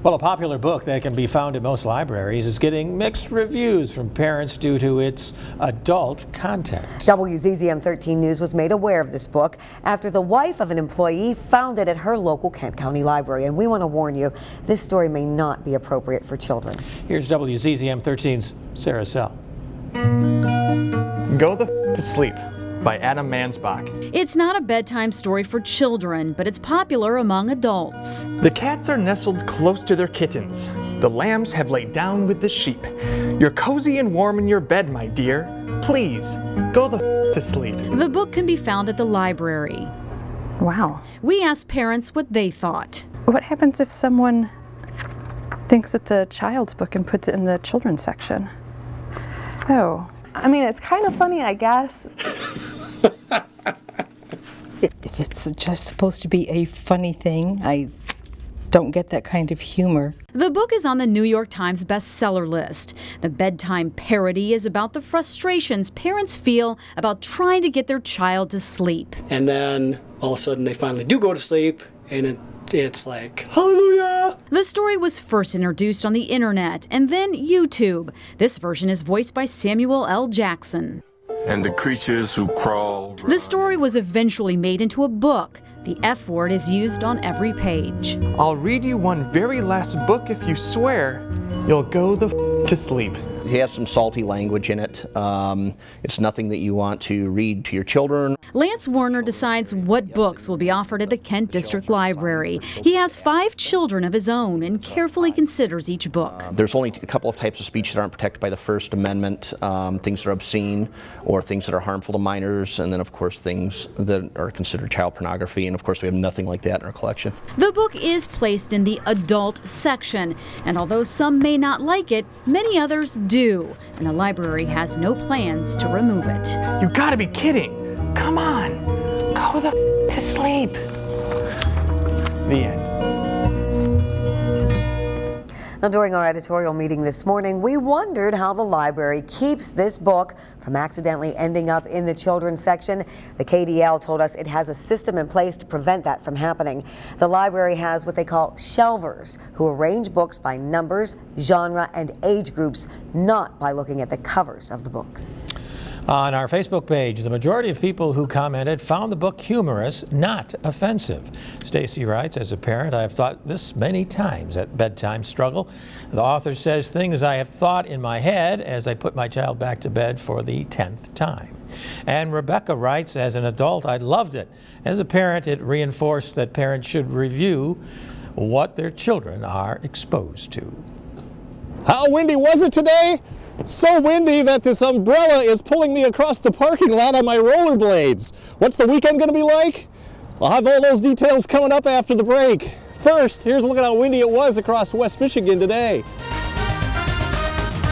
Well, a popular book that can be found in most libraries is getting mixed reviews from parents due to its adult content. WZZM 13 News was made aware of this book after the wife of an employee found it at her local Kent County Library. And we want to warn you, this story may not be appropriate for children. Here's WZZM 13's Sarah Sell. Go the to Sleep by Adam Mansbach. It's not a bedtime story for children, but it's popular among adults. The cats are nestled close to their kittens. The lambs have laid down with the sheep. You're cozy and warm in your bed, my dear. Please, go the to sleep. The book can be found at the library. Wow. We asked parents what they thought. What happens if someone thinks it's a child's book and puts it in the children's section? Oh. I mean, it's kind of funny, I guess. If it's just supposed to be a funny thing, I don't get that kind of humor. The book is on the New York Times bestseller list. The bedtime parody is about the frustrations parents feel about trying to get their child to sleep. And then all of a sudden they finally do go to sleep, and it's like, hallelujah! The story was first introduced on the internet and then YouTube. This version is voiced by Samuel L. Jackson. And the creatures who crawl. The story was eventually made into a book. The F word is used on every page. I'll read you one very last book if you swear you'll go the to sleep. It has some salty language in it. It's nothing that you want to read to your children. Lance Warner decides what books will be offered at the Kent District Library. He has 5 children of his own and carefully considers each book. There's only a couple of types of speech that aren't protected by the First Amendment, things that are obscene or things that are harmful to minors, and then of course things that are considered child pornography, and of course we have nothing like that in our collection. The book is placed in the adult section, and although some may not like it, many others do, and the library has no plans to remove it. You gotta be kidding! Come on! Go the to sleep! The end. Now, during our editorial meeting this morning, we wondered how the library keeps this book from accidentally ending up in the children's section. The KDL told us it has a system in place to prevent that from happening. The library has what they call shelvers, who arrange books by numbers, genre, and age groups, not by looking at the covers of the books. On our Facebook page, the majority of people who commented found the book humorous, not offensive. Stacy writes, as a parent, I have thought this many times at bedtime struggle. The author says things I have thought in my head as I put my child back to bed for the 10th time. And Rebecca writes, as an adult, I loved it. As a parent, it reinforced that parents should review what their children are exposed to. How windy was it today? So windy that this umbrella is pulling me across the parking lot on my rollerblades. What's the weekend going to be like? I'll have all those details coming up after the break. First, here's a look at how windy it was across West Michigan today.